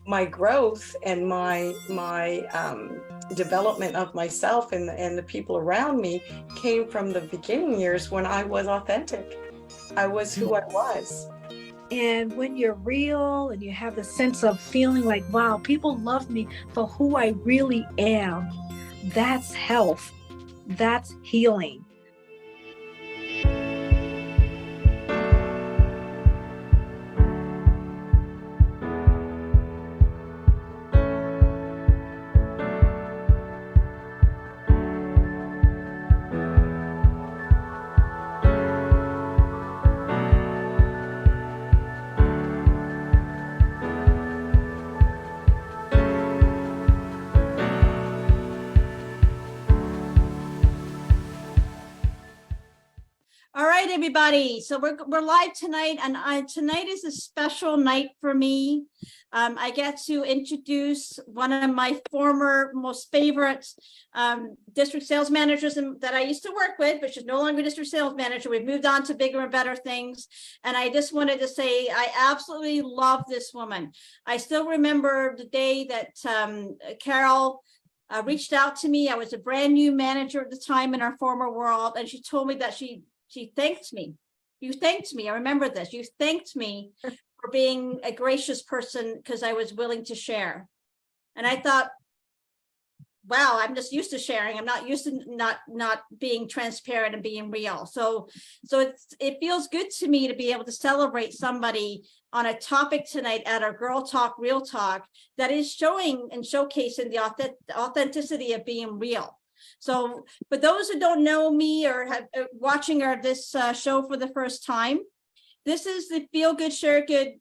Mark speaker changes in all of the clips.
Speaker 1: my growth and my development of myself and the people around me came from the beginning years when I was authentic. I was who I was.
Speaker 2: And when you're real and you have the sense of feeling like, wow, people love me for who I really am, that's health, that's healing.
Speaker 3: All right, everybody. So we're live tonight, and tonight is a special night for me. I get to introduce one of my former most favorite district sales managers that I used to work with, but she's no longer district sales manager. We've moved on to bigger and better things. And I just wanted to say I absolutely love this woman. I still remember the day that Carol reached out to me. I was a brand new manager at the time in our former world, and she told me that she thanked me. You thanked me. I remember this. You thanked me for being a gracious person because I was willing to share. And I thought, wow, I'm just used to sharing. I'm not used to not being transparent and being real. So it feels good to me to be able to celebrate somebody on a topic tonight at our Girl Talk, Real Talk that is showing and showcasing the authenticity of being real. So for those who don't know me or have watching this show for the first time, this is the Feel Good Share Good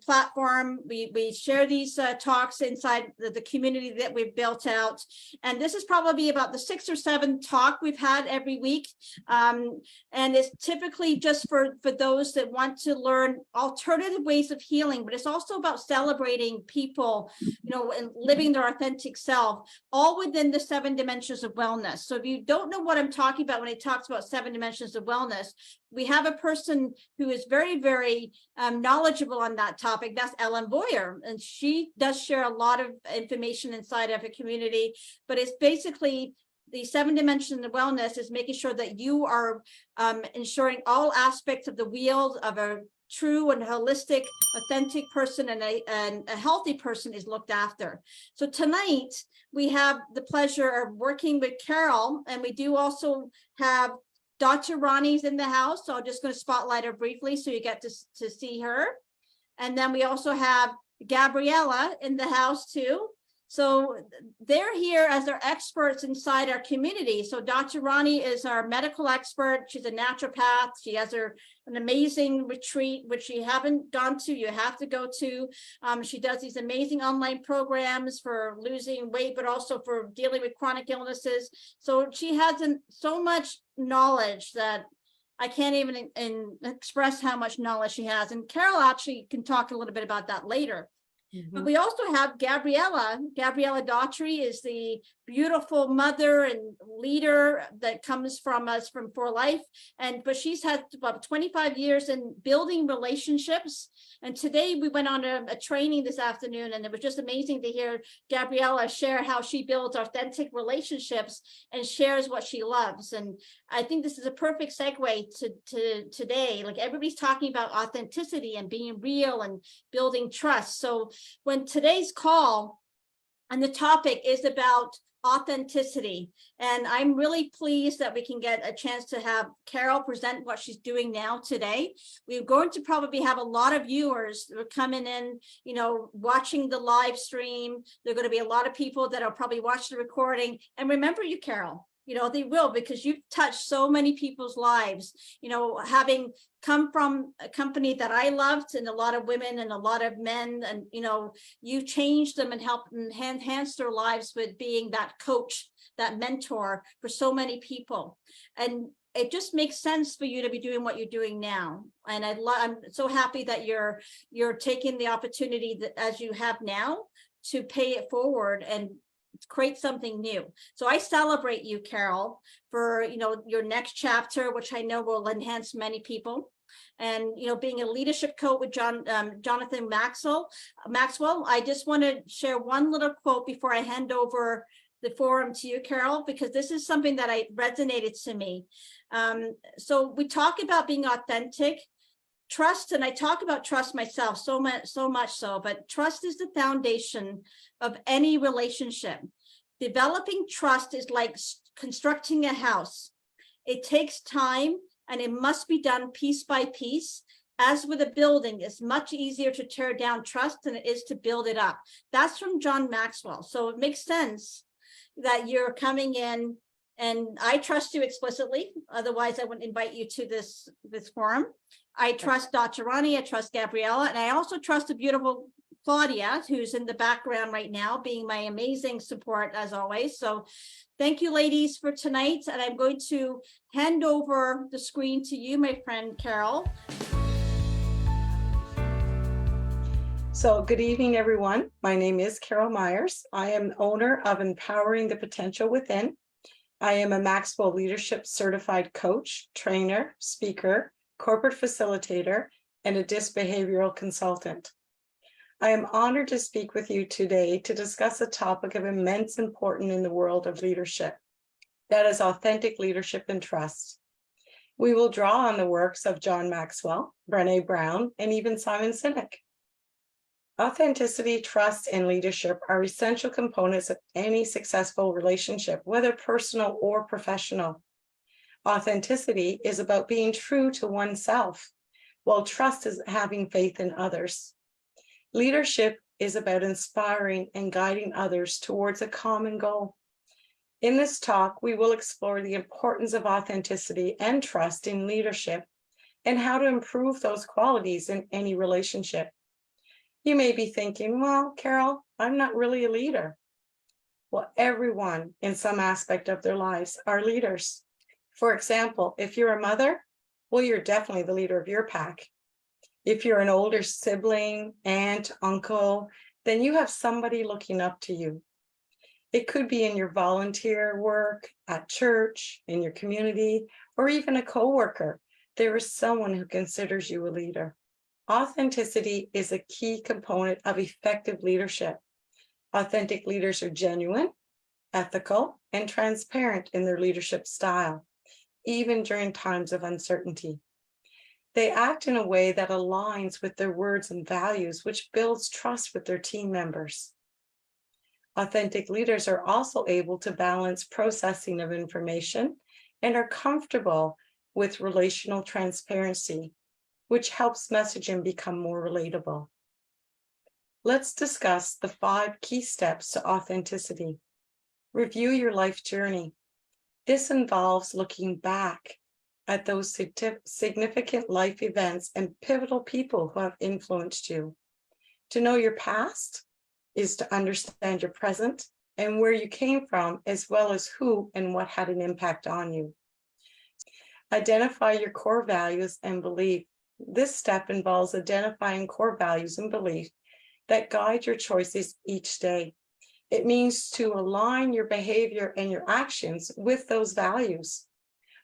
Speaker 3: platform. We share these talks inside the community that we've built out. And this is probably about the 6th or 7th talk we've had every week. And it's typically just for those that want to learn alternative ways of healing, but it's also about celebrating people, and living their authentic self, all within the 7 dimensions of wellness. So if you don't know what I'm talking about when it talks about 7 dimensions of wellness, we have a person who is very, very knowledgeable on that topic. That's Ellen Boyer. And she does share a lot of information inside of a community, but it's basically the 7 dimensions of wellness is making sure that you are ensuring all aspects of the wheel of a true and holistic, authentic person and a healthy person is looked after. So tonight we have the pleasure of working with Carol, and we do also have Dr. Roni's in the house, so I'm just going to spotlight her briefly so you get to see her. And then we also have Gabriela in the house too. So they're here as our experts inside our community. So Dr. Roni is our medical expert. She's a naturopath. She has an amazing retreat, which you haven't gone to, you have to go to. She does these amazing online programs for losing weight, but also for dealing with chronic illnesses. So she has so much knowledge that I can't even express how much knowledge she has. And Carol actually can talk a little bit about that later. Mm-hmm. But we also have Gabriela. Gabriela Daughtrey is the beautiful mother and leader that comes from us from For Life. But she's had about 25 years in building relationships. And today we went on a training this afternoon, and it was just amazing to hear Gabriela share how she builds authentic relationships and shares what she loves. And I think this is a perfect segue to today. Like, everybody's talking about authenticity and being real and building trust. So when today's call and the topic is about authenticity, and I'm really pleased that we can get a chance to have Carol present what she's doing now today. We're going to probably have a lot of viewers that are coming in, watching the live stream. There are going to be a lot of people that will probably watch the recording and remember you, Carol. They will, because you've touched so many people's lives, having come from a company that I loved, and a lot of women and a lot of men, and, you changed them and helped enhance their lives with being that coach, that mentor for so many people. And it just makes sense for you to be doing what you're doing now. And I'm so happy that you're taking the opportunity that, as you have now, to pay it forward and create something new. So I celebrate you, Carol, for your next chapter, which I know will enhance many people. And, being a leadership coach with Jonathan Maxwell, I just want to share one little quote before I hand over the forum to you, Carol, because this is something that resonated to me. So we talk about being authentic, trust, and I talk about trust myself so much so, but trust is the foundation of any relationship. Developing trust is like constructing a house. It takes time and it must be done piece by piece. As with a building, it's much easier to tear down trust than it is to build it up. That's from John Maxwell. So it makes sense that you're coming in, and I trust you explicitly. Otherwise, I wouldn't invite you to this forum. I trust Dr. Roni, I trust Gabriela, and I also trust the beautiful Claudia, who's in the background right now, being my amazing support as always. So thank you, ladies, for tonight. And I'm going to hand over the screen to you, my friend Carol.
Speaker 1: So good evening, everyone. My name is Carol Myers. I am owner of Empowering the Potential Within. I am a Maxwell Leadership Certified Coach, Trainer, Speaker, Corporate Facilitator, and a DISC Behavioral Consultant. I am honored to speak with you today to discuss a topic of immense importance in the world of leadership. That is authentic leadership and trust. We will draw on the works of John Maxwell, Brené Brown, and even Simon Sinek. Authenticity, trust, and leadership are essential components of any successful relationship, whether personal or professional. Authenticity is about being true to oneself, while trust is having faith in others. Leadership is about inspiring and guiding others towards a common goal. In this talk, we will explore the importance of authenticity and trust in leadership and how to improve those qualities in any relationship. You may be thinking, well, Carol, I'm not really a leader. Well, everyone in some aspect of their lives are leaders. For example, if you're a mother, well, you're definitely the leader of your pack. If you're an older sibling, aunt, uncle, then you have somebody looking up to you. It could be in your volunteer work, at church, in your community, or even a coworker. There is someone who considers you a leader. Authenticity is a key component of effective leadership. Authentic leaders are genuine, ethical, and transparent in their leadership style, even during times of uncertainty. They act in a way that aligns with their words and values, which builds trust with their team members. Authentic leaders are also able to balance processing of information and are comfortable with relational transparency, which helps messaging become more relatable. Let's discuss the 5 key steps to authenticity. Review your life journey. This involves looking back at those significant life events and pivotal people who have influenced you. To know your past is to understand your present and where you came from, as well as who and what had an impact on you. Identify your core values and beliefs. This step involves identifying core values and beliefs that guide your choices each day. It means to align your behavior and your actions with those values.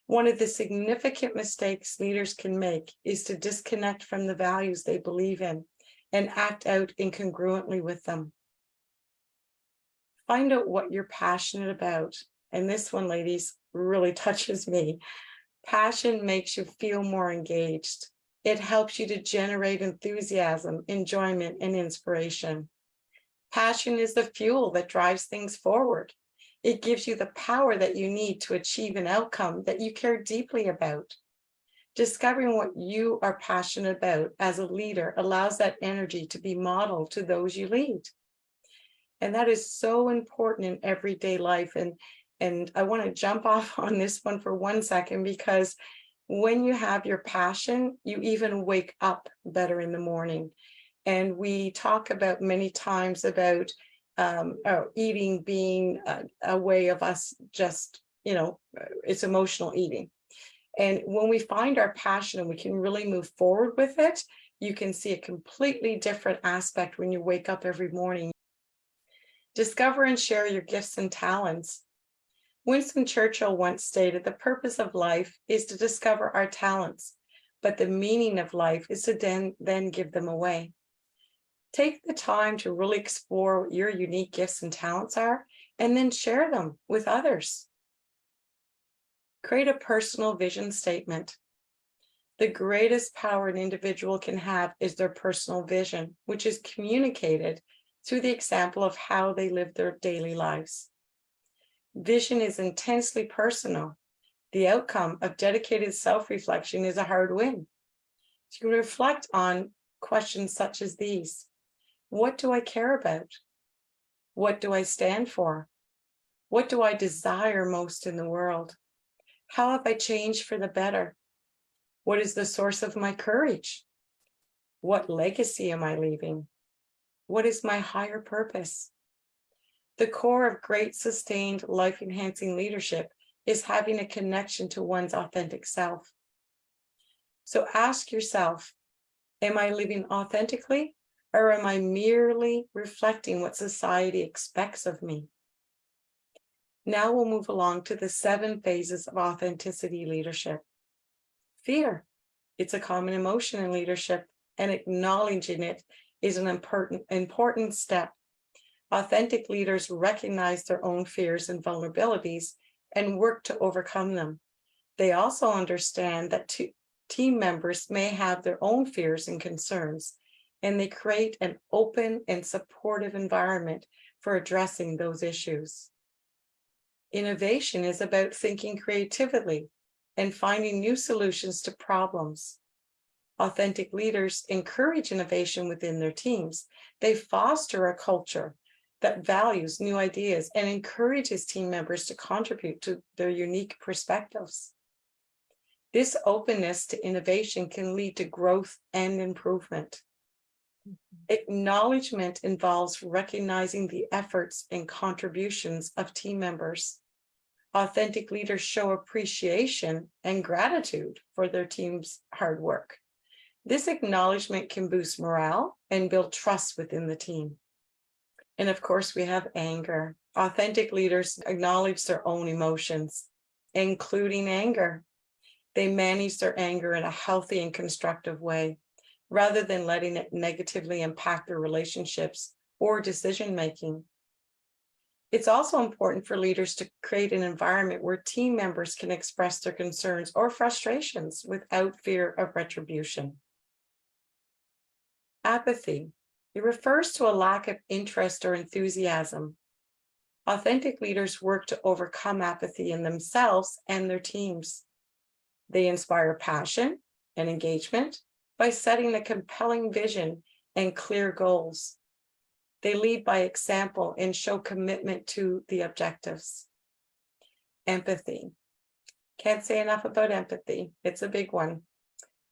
Speaker 1: One of the significant mistakes leaders can make is to disconnect from the values they believe in and act out incongruently with them. Find out what you're passionate about. And this one, ladies, really touches me. Passion makes you feel more engaged. It helps you to generate enthusiasm, enjoyment, and inspiration. Passion is the fuel that drives things forward. It gives you the power that you need to achieve an outcome that you care deeply about. Discovering what you are passionate about as a leader allows that energy to be modeled to those you lead. And that is so important in everyday life. And I want to jump off on this one for 1 second, because when you have your passion, you even wake up better in the morning. And we talk about many times about eating being a way of us just, it's emotional eating. And when we find our passion and we can really move forward with it, you can see a completely different aspect when you wake up every morning. Discover and share your gifts and talents. Winston Churchill once stated, the purpose of life is to discover our talents. but the meaning of life is to then give them away. Take the time to really explore what your unique gifts and talents are, and then share them with others. Create a personal vision statement. The greatest power an individual can have is their personal vision, which is communicated through the example of how they live their daily lives. Vision is intensely personal. The outcome of dedicated self-reflection is a hard win. To reflect on questions such as these: what do I care about? What do I stand for? What do I desire most in the world? How have I changed for the better? What is the source of my courage? What legacy am I leaving? What is my higher purpose? The core of great, sustained, life-enhancing leadership is having a connection to one's authentic self. So ask yourself, am I living authentically, or am I merely reflecting what society expects of me? Now we'll move along to the 7 phases of authenticity leadership. Fear. It's a common emotion in leadership, and acknowledging it is an important step. Authentic leaders recognize their own fears and vulnerabilities and work to overcome them. They also understand that team members may have their own fears and concerns, and they create an open and supportive environment for addressing those issues. Innovation is about thinking creatively and finding new solutions to problems. Authentic leaders encourage innovation within their teams. They foster a culture that values new ideas and encourages team members to contribute to their unique perspectives. This openness to innovation can lead to growth and improvement. Acknowledgement involves recognizing the efforts and contributions of team members. Authentic leaders show appreciation and gratitude for their team's hard work. This acknowledgement can boost morale and build trust within the team. And of course, we have anger. Authentic leaders acknowledge their own emotions, including anger. They manage their anger in a healthy and constructive way, rather than letting it negatively impact their relationships or decision-making. It's also important for leaders to create an environment where team members can express their concerns or frustrations without fear of retribution. Apathy. It refers to a lack of interest or enthusiasm. Authentic leaders work to overcome apathy in themselves and their teams. They inspire passion and engagement by setting a compelling vision and clear goals. They lead by example and show commitment to the objectives. Empathy. Can't say enough about empathy. It's a big one.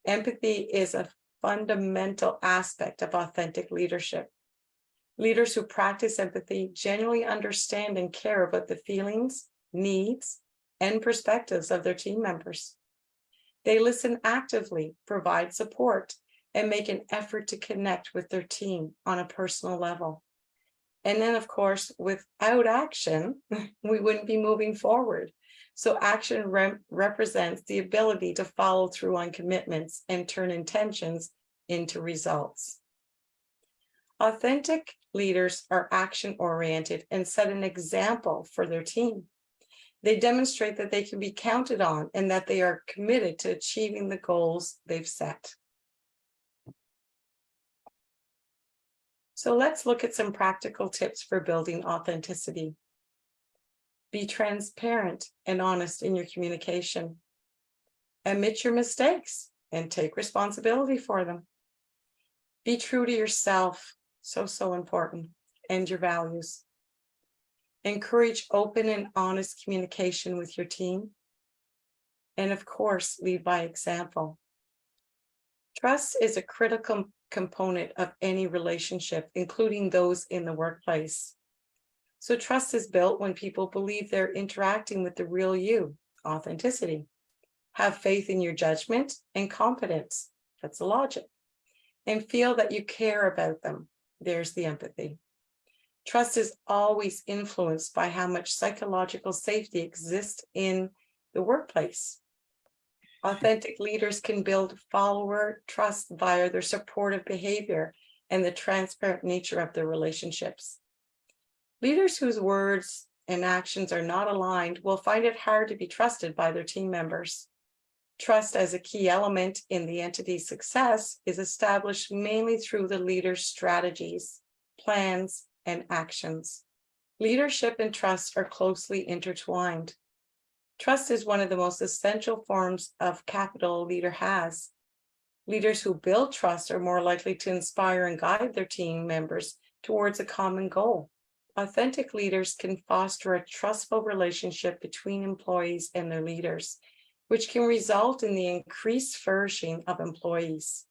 Speaker 1: Empathy is a fundamental aspect of authentic leadership. Leaders who practice empathy genuinely understand and care about the feelings, needs, and perspectives of their team members. They listen actively, provide support, and make an effort to connect with their team on a personal level. And then, of course, without action, we wouldn't be moving forward. So action represents the ability to follow through on commitments and turn intentions into results. Authentic leaders are action-oriented and set an example for their team. They demonstrate that they can be counted on and that they are committed to achieving the goals they've set. So let's look at some practical tips for building authenticity. Be transparent and honest in your communication. Admit your mistakes and take responsibility for them. Be true to yourself, so important, and your values. Encourage open and honest communication with your team. And of course, lead by example. Trust is a critical component of any relationship, including those in the workplace. So trust is built when people believe they're interacting with the real you, authenticity. Have faith in your judgment and competence. That's the logic. And feel that you care about them. There's the empathy. Trust is always influenced by how much psychological safety exists in the workplace. Authentic leaders can build follower trust via their supportive behavior and the transparent nature of their relationships. Leaders whose words and actions are not aligned will find it hard to be trusted by their team members. Trust as a key element in the entity's success is established mainly through the leader's strategies, plans, and actions. Leadership and trust are closely intertwined. Trust is one of the most essential forms of capital a leader has. Leaders who build trust are more likely to inspire and guide their team members towards a common goal. Authentic leaders can foster a trustful relationship between employees and their leaders, which can result in the increased flourishing of employees.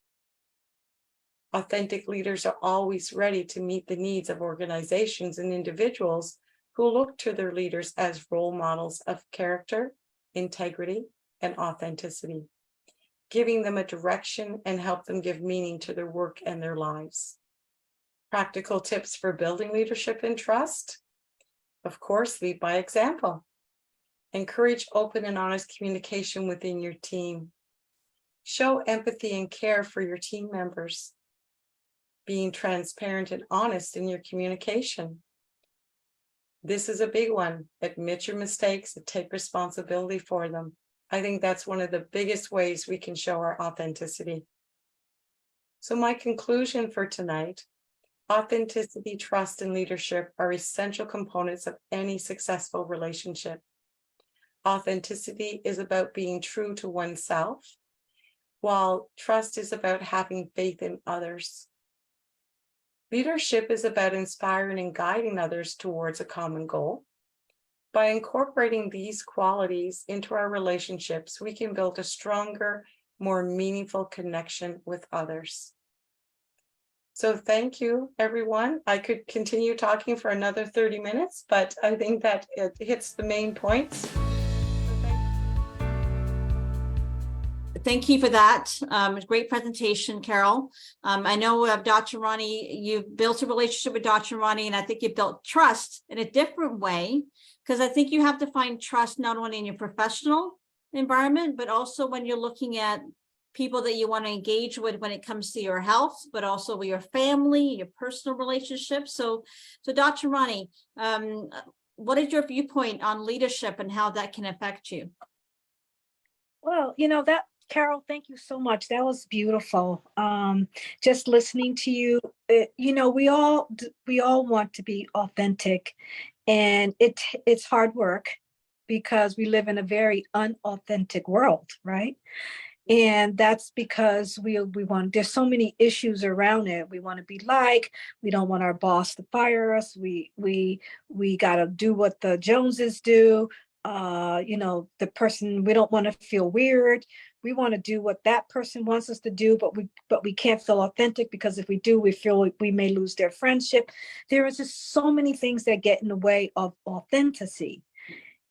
Speaker 1: Authentic leaders are always ready to meet the needs of organizations and individuals who look to their leaders as role models of character, integrity, and authenticity, giving them a direction and help them give meaning to their work and their lives. Practical tips for building leadership and trust. Of course, lead by example. Encourage open and honest communication within your team. Show empathy and care for your team members. Being transparent and honest in your communication. This is a big one. Admit your mistakes and take responsibility for them. I think that's one of the biggest ways we can show our authenticity. So my conclusion for tonight, authenticity, trust, and leadership are essential components of any successful relationship. Authenticity is about being true to oneself, while trust is about having faith in others. Leadership is about inspiring and guiding others towards a common goal. By incorporating these qualities into our relationships, we can build a stronger, more meaningful connection with others. So thank you, everyone. I could continue talking for another 30 minutes, but I think that it hits the main points.
Speaker 3: Thank you for that. Great presentation, Carol. I know Dr. Roni, you've built a relationship with Dr. Roni, and I think you've built trust in a different way, because I think you have to find trust not only in your professional environment, but also when you're looking at people that you want to engage with when it comes to your health, but also with your family, your personal relationships. So Dr. Roni, what is your viewpoint on leadership and how that can affect you?
Speaker 2: Well, Carol, thank you so much. That was beautiful. Just listening to you, we all want to be authentic, and it's hard work because we live in a very unauthentic world, right? And that's because we want, there's so many issues around it. We want to be we don't want our boss to fire us. We got to do what the Joneses do. The person, we don't want to feel weird. We want to do what that person wants us to do, but we can't feel authentic, because if we do, we feel like we may lose their friendship. There is just so many things that get in the way of authenticity.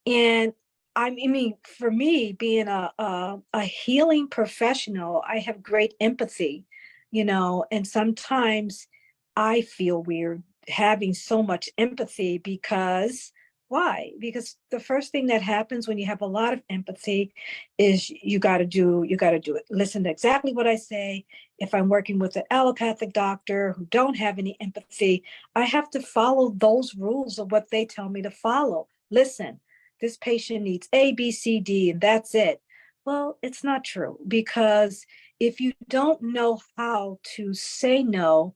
Speaker 2: And I mean, for me, being a healing professional, I have great empathy, and sometimes I feel weird having so much empathy, because why? Because the first thing that happens when you have a lot of empathy is you got to do it. Listen to exactly what I say. If I'm working with an allopathic doctor who don't have any empathy, I have to follow those rules of what they tell me to follow. Listen, this patient needs A, B, C, D, and that's it. Well, it's not true, because if you don't know how to say no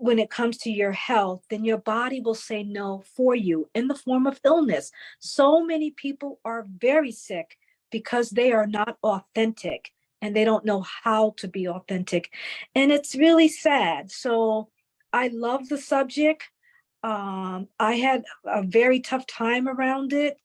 Speaker 2: when it comes to your health, then your body will say no for you in the form of illness. So many people are very sick because they are not authentic and they don't know how to be authentic. And it's really sad. So I love the subject. I had a very tough time around it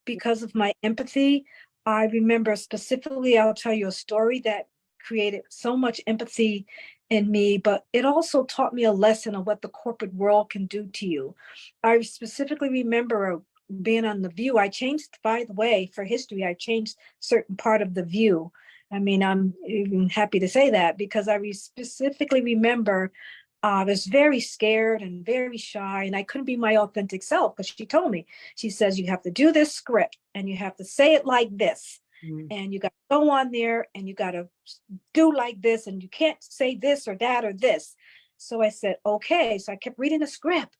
Speaker 2: because of my empathy. I remember specifically, I'll tell you a story that created so much empathy in me, but it also taught me a lesson of what the corporate world can do to you. I specifically remember being on The View. I changed, by the way, for history, I changed certain part of The View. I mean, I'm even happy to say that, because I specifically remember I was very scared and very shy, and I couldn't be my authentic self, because she told me, she says, you have to do this script and you have to say it like this. and you got to go on there and you got to do like this, and you can't say this or that or this. So I said, okay. So I kept reading the script,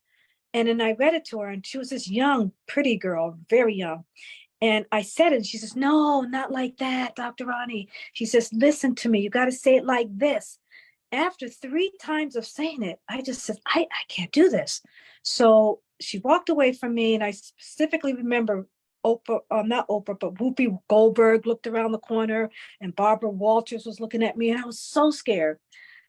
Speaker 2: and then I read it to her, and she was this young, pretty girl, very young. And I said it, and she says, no, not like that, Dr. Roni. She says, listen to me. You got to say it like this. After 3 times of saying it, I just said, I can't do this. So she walked away from me, and I specifically remember Oprah, not Oprah, but Whoopi Goldberg looked around the corner, and Barbara Walters was looking at me, and I was so scared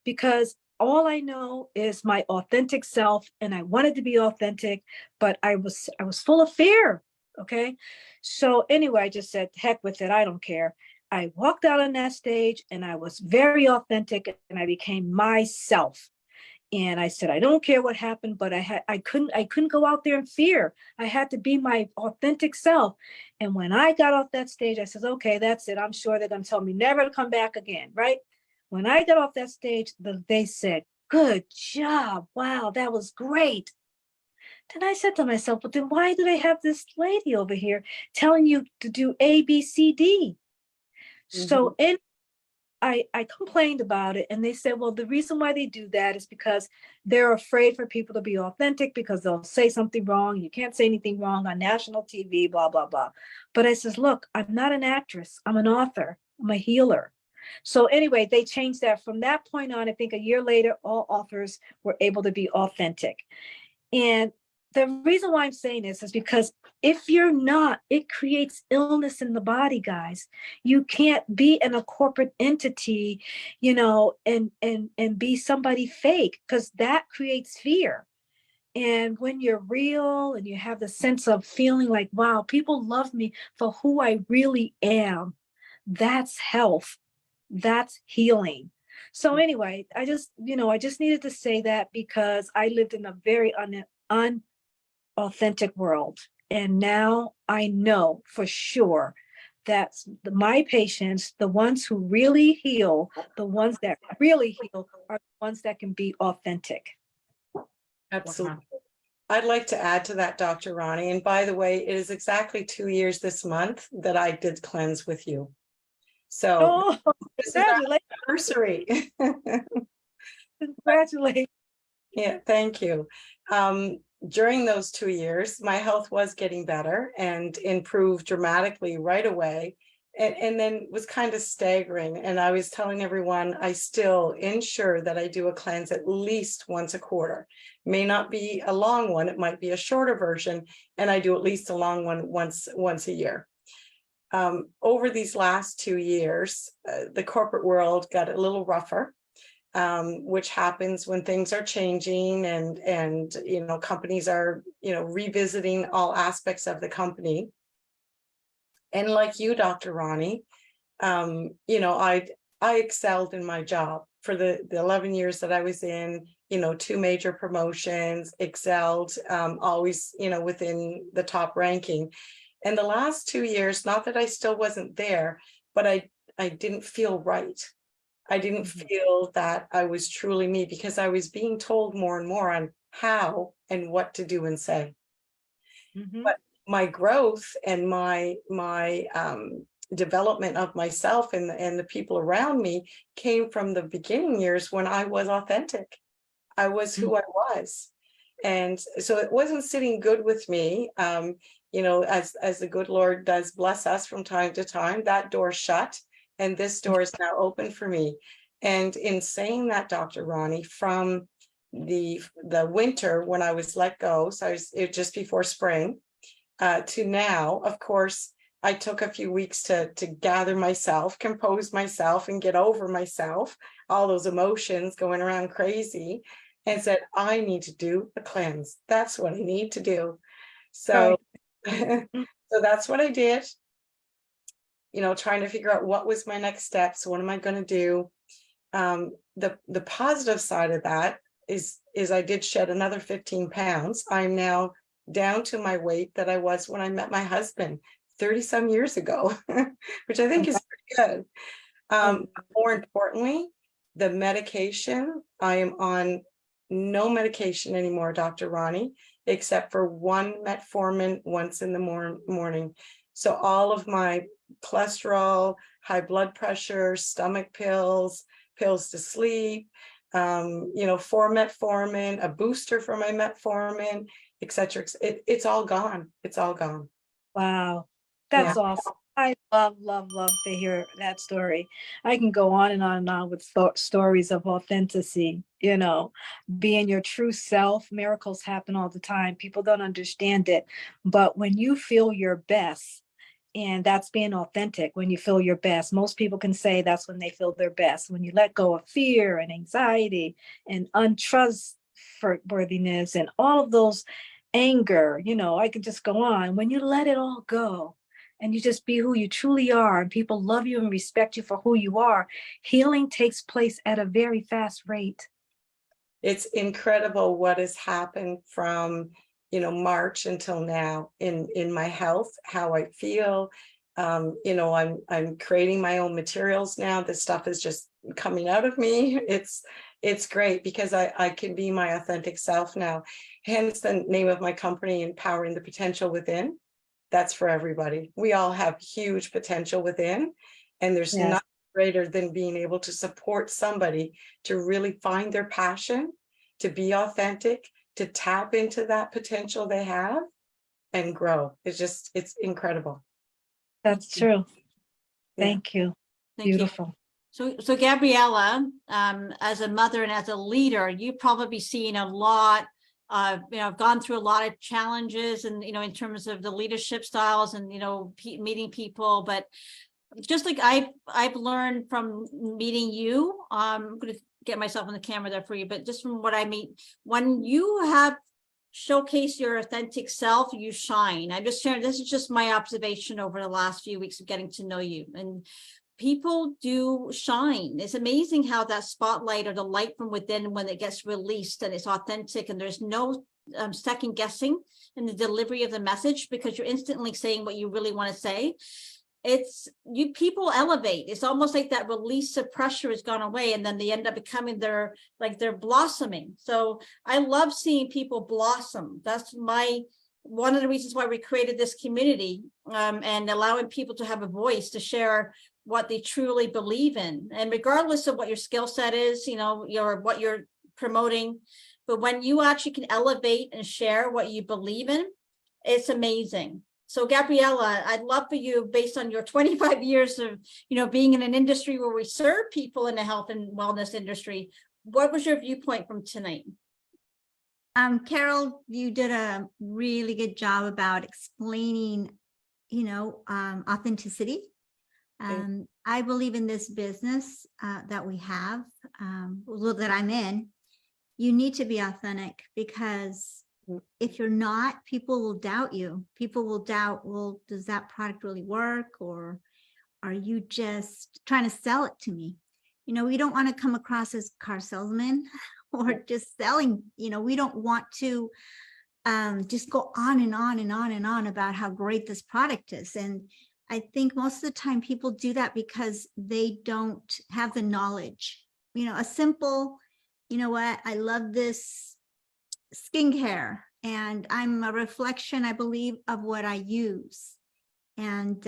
Speaker 2: because all I know is my authentic self, and I wanted to be authentic, but I was full of fear. Okay. So anyway, I just said, heck with it. I don't care. I walked out on that stage, and I was very authentic, and I became myself. And I said, I don't care what happened, but I couldn't go out there in fear. I had to be my authentic self. And when I got off that stage, I said, okay, that's it. I'm sure they're going to tell me never to come back again. Right. When I got off that stage, they said, good job. Wow, that was great. Then I said to myself, but then why do they have this lady over here telling you to do A, B, C, D? So I complained about it, and they said, well, the reason why they do that is because they're afraid for people to be authentic, because they'll say something wrong. You can't say anything wrong on national TV, blah, blah, blah. But I says, look, I'm not an actress. I'm an author. I'm a healer. So anyway, they changed that. From that point on, I think a year later, all authors were able to be authentic. And the reason why I'm saying this is because if you're not, it creates illness in the body, guys. You can't be in a corporate entity, and be somebody fake, because that creates fear. And when you're real and you have the sense of feeling like, wow, people love me for who I really am, that's health, that's healing. So anyway, I just needed to say that because I lived in a very authentic world. And now I know for sure that my patients, the ones who really heal, the ones that really heal are the ones that can be authentic.
Speaker 1: Absolutely. I'd like to add to that, Dr. Roni. And by the way, it is exactly 2 years this month that I did cleanse with you. So this is our anniversary.
Speaker 2: Congratulations.
Speaker 1: Yeah, thank you. During those 2 years, my health was getting better and improved dramatically right away. And then was kind of staggering. And I was telling everyone, I still ensure that I do a cleanse at least once a quarter. May not be a long one, it might be a shorter version. And I do at least a long one once a year. Over these last 2 years, the corporate world got a little rougher. Which happens when things are changing and companies are revisiting all aspects of the company. And like you, Dr. Roni, I excelled in my job for the 11 years that I was in. 2 major promotions, excelled, always within the top ranking. And the last 2 years, not that I still wasn't there, but I didn't feel right. I didn't feel that I was truly me, because I was being told more and more on how and what to do and say. But my growth and my development of myself and the people around me came from the beginning years when I was authentic. I was who I was. And so it wasn't sitting good with me. As the good Lord does bless us from time to time, that door shut. And this door is now open for me. And in saying that, Dr. Roni, from the winter when I was let go, so it was just before spring, to now, of course, I took a few weeks to gather myself, compose myself, and get over myself, all those emotions going around crazy, and said, I need to do a cleanse. That's what I need to do. So, so that's what I did. Trying to figure out what was my next steps. What am I going to do? The positive side of that is I did shed another 15 pounds. I'm now down to my weight that I was when I met my husband 30 some years ago, which I think is pretty good. More importantly, the medication, I am on no medication anymore, Dr. Roni, except for one metformin once in the morning. So all of my cholesterol, high blood pressure, stomach pills, pills to sleep, for metformin, a booster for my metformin, etc. It's all gone. It's all gone.
Speaker 2: Wow,
Speaker 1: Yeah.
Speaker 2: that's awesome. I love to hear that story. I can go on and on and on with stories of authenticity, being your true self. Miracles happen all the time. People don't understand it. But when you feel your best, and that's being authentic, when you feel your best, most people can say that's when they feel their best. When you let go of fear and anxiety and untrustworthiness and all of those anger, I could just go on. When you let it all go and you just be who you truly are, and people love you and respect you for who you are, healing takes place at a very fast rate.
Speaker 1: It's incredible what has happened from March until now in my health, how I feel. I'm creating my own materials now. This stuff is just coming out of me. It's great because I can be my authentic self now. Hence the name of my company, Empowering the Potential Within. That's for everybody. We all have huge potential within, and there's
Speaker 2: Yes.
Speaker 1: nothing greater than being able to support somebody to really find their passion, to be authentic, to tap into that potential they have and grow. It's incredible.
Speaker 2: That's true.
Speaker 1: Yeah.
Speaker 2: Thank you.
Speaker 3: Thank you.
Speaker 2: Beautiful.
Speaker 3: So Gabriela, as a mother and as a leader, you've probably seen a lot. I've gone through a lot of challenges, and in terms of the leadership styles, and meeting people. But just like I've learned from meeting you, I'm going to get myself on the camera there for you. But just from what I meet, when you have showcase your authentic self, you shine. I'm just sharing. This is just my observation over the last few weeks of getting to know you, and people do shine. It's amazing how that spotlight or the light from within, when it gets released and it's authentic and there's no second guessing in the delivery of the message, because you're instantly saying what you really want to say. People elevate. It's almost like that release of pressure has gone away, and then they end up becoming they're blossoming. So I love seeing people blossom. That's one of the reasons why we created this community, and allowing people to have a voice to share what they truly believe in. And regardless of what your skill set is, what you're promoting, but when you actually can elevate and share what you believe in, it's amazing. So Gabriela, I'd love for you, based on your 25 years of, being in an industry where we serve people in the health and wellness industry, what was your viewpoint from tonight?
Speaker 4: Carol, you did a really good job about explaining, authenticity. I believe in this business that we have, that I'm in. You need to be authentic, because if you're not, people will doubt you. People will doubt, well, does that product really work? Or are you just trying to sell it to me? We don't want to come across as car salesmen or just selling. We don't want to just go on and on and on and on about how great this product is. And I think most of the time people do that because they don't have the knowledge. A simple, I love this skincare, and I'm a reflection, I believe, of what I use. And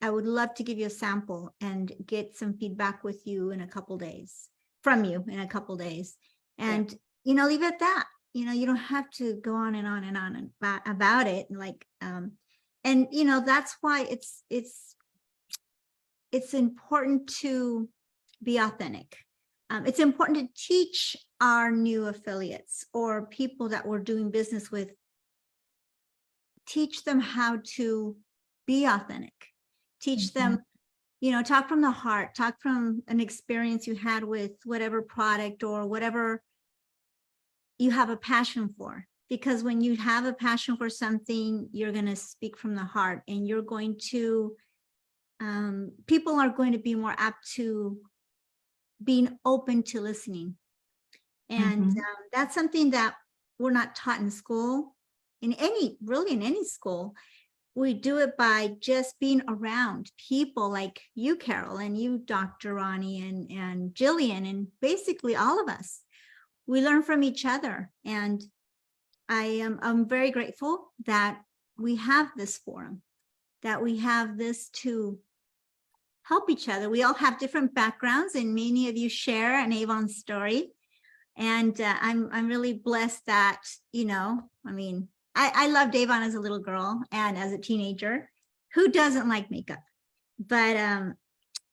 Speaker 4: I would love to give you a sample and get some feedback with you in a couple days, from you in a couple days. And, leave it at that. You don't have to go on and on and on about it. And that's why it's important to be authentic. It's important to teach our new affiliates or people that we're doing business with, teach them how to be authentic, teach them, talk from the heart, talk from an experience you had with whatever product or whatever you have a passion for. Because when you have a passion for something, you're going to speak from the heart, and you're going to, people are going to be more apt to being open to listening. And that's something that we're not taught in school, in any school. We do it by just being around people like you, Carol, and you, Dr. Roni, and Gillian, and basically all of us. We learn from each other. And I'm very grateful that we have this forum. that we have this to help each other. We all have different backgrounds, and many of you share an Avon's story. And I'm really blessed that, you know, I mean, I loved Avon as a little girl and as a teenager. Who doesn't like makeup? But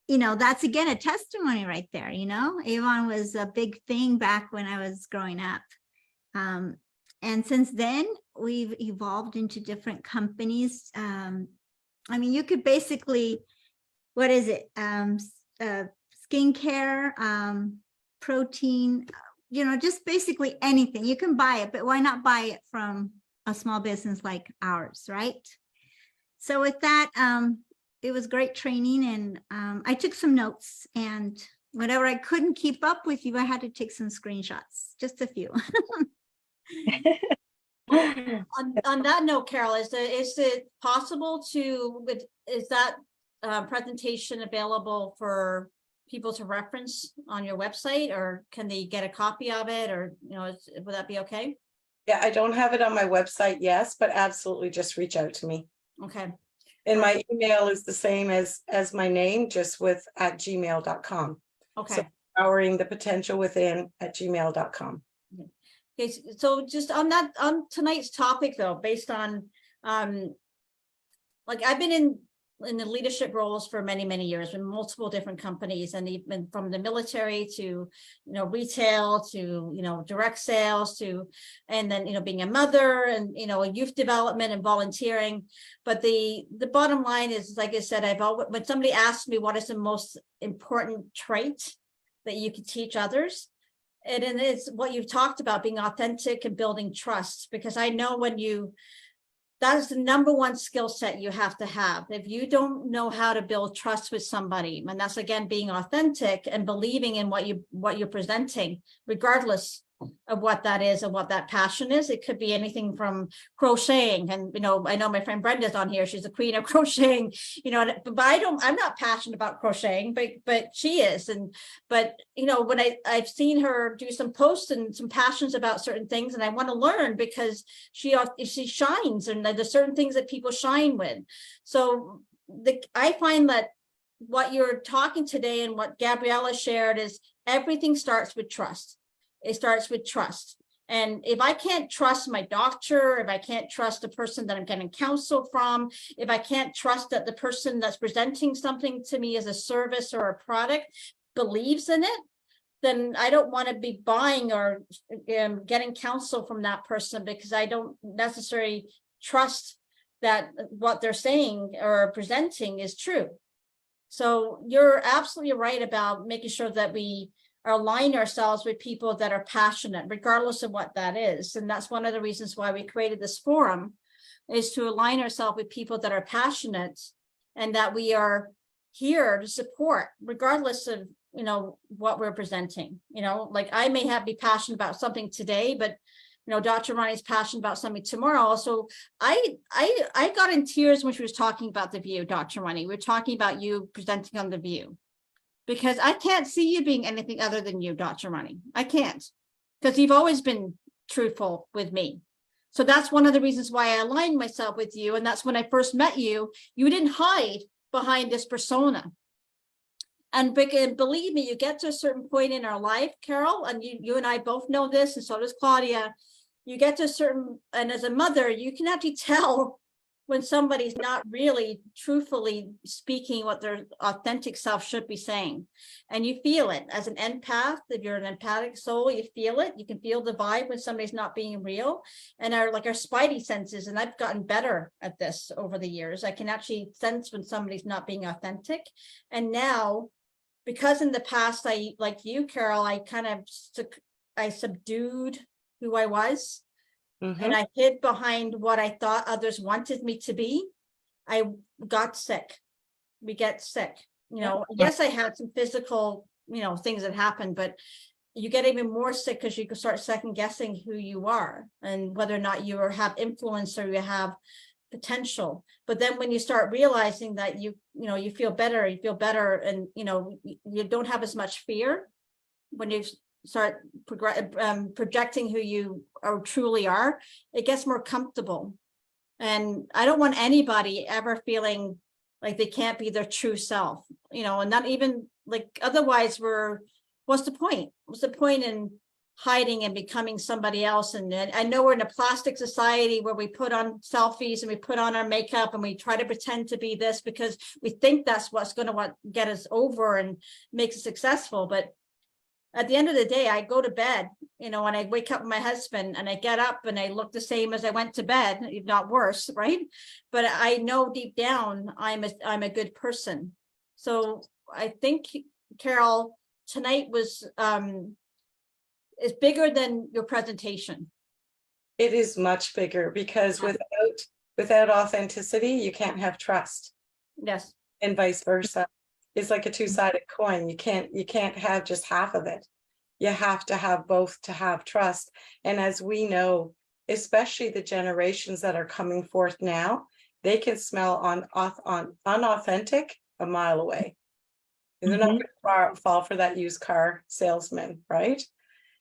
Speaker 4: you know, that's again a testimony right there. You know, Avon was a big thing back when I was growing up. And since then, we've evolved into different companies. I mean, you could basically, what is it? Skincare, protein, you know, just basically anything. You can buy it, but why not buy it from a small business like ours, right? So with that, it was great training, and I took some notes, and whatever I couldn't keep up with you, I had to take some screenshots, just a few.
Speaker 3: On that note, Carol, is it possible to, is that presentation available for people to reference on your website, or can they get a copy of it, or, you know, would that be okay?
Speaker 1: Yeah, I don't have it on my website, yes, but absolutely just reach out to me.
Speaker 3: Okay.
Speaker 1: And my email is the same as my name, just with @gmail.com.
Speaker 3: Okay.
Speaker 1: So powering the potential within @gmail.com.
Speaker 3: Okay, so just on that, on tonight's topic though, based on like I've been in the leadership roles for many years in multiple different companies, and even from the military to, you know, retail to, you know, direct sales to, and then, you know, being a mother and, you know, youth development and volunteering. But the bottom line is, like I said, I've always, when somebody asks me what is the most important trait that you can teach others, and it's what you've talked about, being authentic and building trust, because I know when you, that is the number one skill set you have to have. If you don't know how to build trust with somebody, and that's again being authentic and believing in what you're presenting, regardless of what that is and what that passion is. It could be anything from crocheting, and, you know, I know my friend Brenda's on here, she's the queen of crocheting, you know, but I'm not passionate about crocheting, but she is. And but, you know, when I've seen her do some posts and some passions about certain things, and I want to learn, because she shines, and there's certain things that people shine with. So I find that what you're talking today and what Gabriela shared is everything starts with trust. It starts with trust. And if I can't trust my doctor, if I can't trust the person that I'm getting counsel from, if I can't trust that the person that's presenting something to me as a service or a product believes in it, then I don't want to be buying or getting counsel from that person, because I don't necessarily trust that what they're saying or presenting is true. So you're absolutely right about making sure that we align ourselves with people that are passionate, regardless of what that is. And that's one of the reasons why we created this forum, is to align ourselves with people that are passionate, and that we are here to support, regardless of, you know, what we're presenting. You know, like I may be passionate about something today, but, you know, Dr. Roni's passionate about something tomorrow. So I got in tears when she was talking about The View, Dr. Roni. We're talking about you presenting on The View, because I can't see you being anything other than you, Dr. Roni. I can't, because you've always been truthful with me. So that's one of the reasons why I aligned myself with you. And that's when I first met you, you didn't hide behind this persona. And believe me, you get to a certain point in our life, Carol, and you and I both know this, and so does Claudia. You get to a certain, and as a mother, you can actually tell when somebody's not really truthfully speaking what their authentic self should be saying. And you feel it as an empath. If you're an empathic soul, you feel it. You can feel the vibe when somebody's not being real. And our spidey senses, and I've gotten better at this over the years. I can actually sense when somebody's not being authentic. And now, because in the past, I, like you, Carol, I kind of subdued who I was.
Speaker 1: Mhm.
Speaker 3: And I hid behind what I thought others wanted me to be. I got sick. We get sick. You know, yes, I had some physical, you know, things that happened, but you get even more sick because you can start second guessing who you are and whether or not you have influence or you have potential. But then when you start realizing that you feel better, and, you know, you don't have as much fear when you start projecting who you truly are, it gets more comfortable. And I don't want anybody ever feeling like they can't be their true self, you know, and not even like, otherwise what's the point? What's the point in hiding and becoming somebody else? And I know we're in a plastic society where we put on selfies and we put on our makeup and we try to pretend to be this because we think that's what's going to get us over and make us successful. But at the end of the day, I go to bed, you know, and I wake up with my husband and I get up and I look the same as I went to bed, if not worse, right? But I know deep down I'm a good person. So I think, Carol, tonight was is bigger than your presentation.
Speaker 1: It is much bigger because without authenticity, you can't have trust.
Speaker 3: Yes.
Speaker 1: And vice versa. It's like a two-sided coin. You can't have just half of it. You have to have both to have trust. And as we know, especially the generations that are coming forth now, they can smell unauthentic a mile away. And they're not going to fall for that used car salesman, right?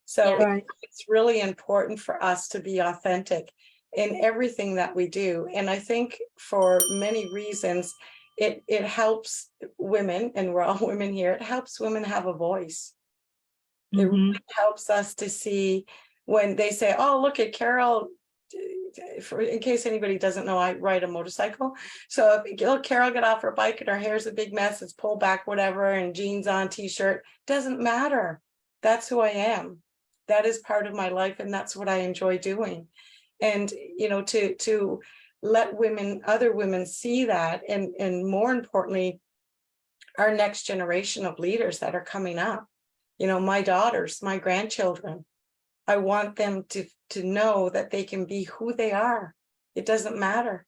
Speaker 1: So it's really important for us to be authentic in everything that we do. And I think for many reasons, it helps women, and we're all women here, it helps women have a voice. It really helps us to see when they say, oh, look at Carol, in case anybody doesn't know, I ride a motorcycle. So if look, Carol got off her bike and her hair's a big mess, it's pulled back, whatever, and jeans on, t-shirt, doesn't matter. That's who I am. That is part of my life, and that's what I enjoy doing. And, you know, to let other women see that, and more importantly, our next generation of leaders that are coming up, you know, my daughters, my grandchildren, I want them to know that they can be who they are. It doesn't matter.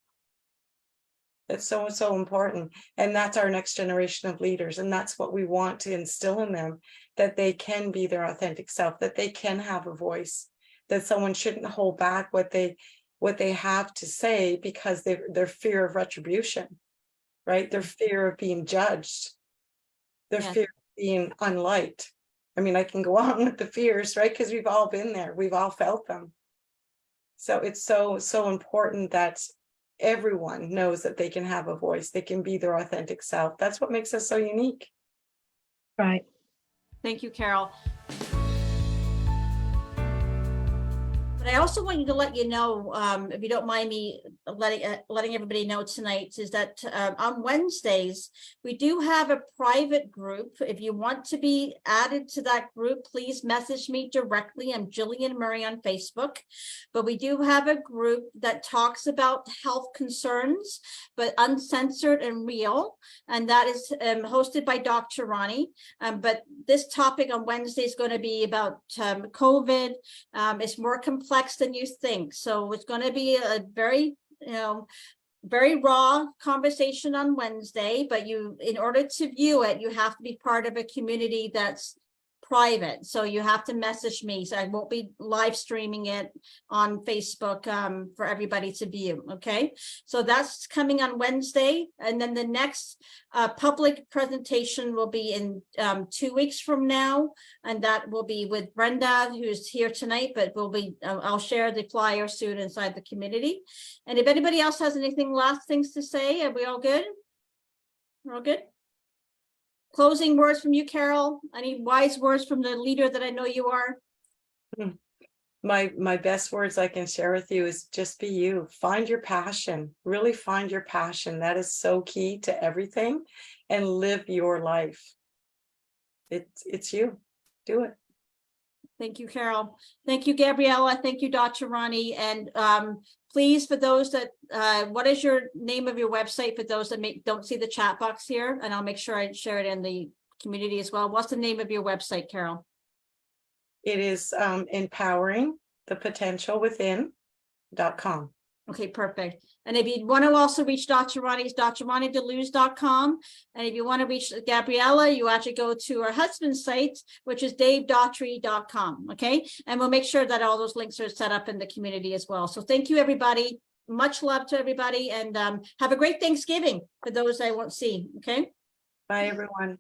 Speaker 1: It's so important. And that's our next generation of leaders. And that's what we want to instill in them, that they can be their authentic self, that they can have a voice, that someone shouldn't hold back what they have to say because their fear of retribution, right? Their fear of being judged, their fear of being unliked. I mean, I can go on with the fears, right? Because we've all been there. We've all felt them. So it's so important that everyone knows that they can have a voice. They can be their authentic self. That's what makes us so unique.
Speaker 2: Right.
Speaker 3: Thank you, Carol. But I also want to let you know, if you don't mind me letting everybody know tonight, is that on Wednesdays, we do have a private group. If you want to be added to that group, please message me directly. I'm Gillian Murray on Facebook. But we do have a group that talks about health concerns, but uncensored and real. And that is hosted by Dr. Roni. But this topic on Wednesday is going to be about COVID. It's more complex than you think. So it's going to be a very, very raw conversation on Wednesday, but in order to view it, you have to be part of a community that's private. So you have to message me. So I won't be live streaming it on Facebook for everybody to view. Okay. So that's coming on Wednesday. And then the next public presentation will be in 2 weeks from now. And that will be with Brenda, who's here tonight, but I'll share the flyer soon inside the community. And if anybody else has last things to say, are we all good? We're all good? Closing words from you, Carol? Any wise words from the leader that I know you are?
Speaker 1: My best words I can share with you is just be you. Find your passion. Really find your passion. That is so key to everything. And live your life. It's you. Do it.
Speaker 3: Thank you, Carol. Thank you, Gabriela. Thank you, Dr. Roni. And please, for those that, what is your name of your website for those that don't see the chat box here? And I'll make sure I share it in the community as well. What's the name of your website, Carol?
Speaker 1: It is empoweringthepotentialwithin.com.
Speaker 3: Okay, perfect. And if you want to also reach Dr. Roni, it's drronideluze.com. And if you want to reach Gabriela, you actually go to her husband's site, which is davedaughtry.com. Okay. And we'll make sure that all those links are set up in the community as well. So thank you, everybody. Much love to everybody. And have a great Thanksgiving for those I won't see. Okay.
Speaker 1: Bye, everyone.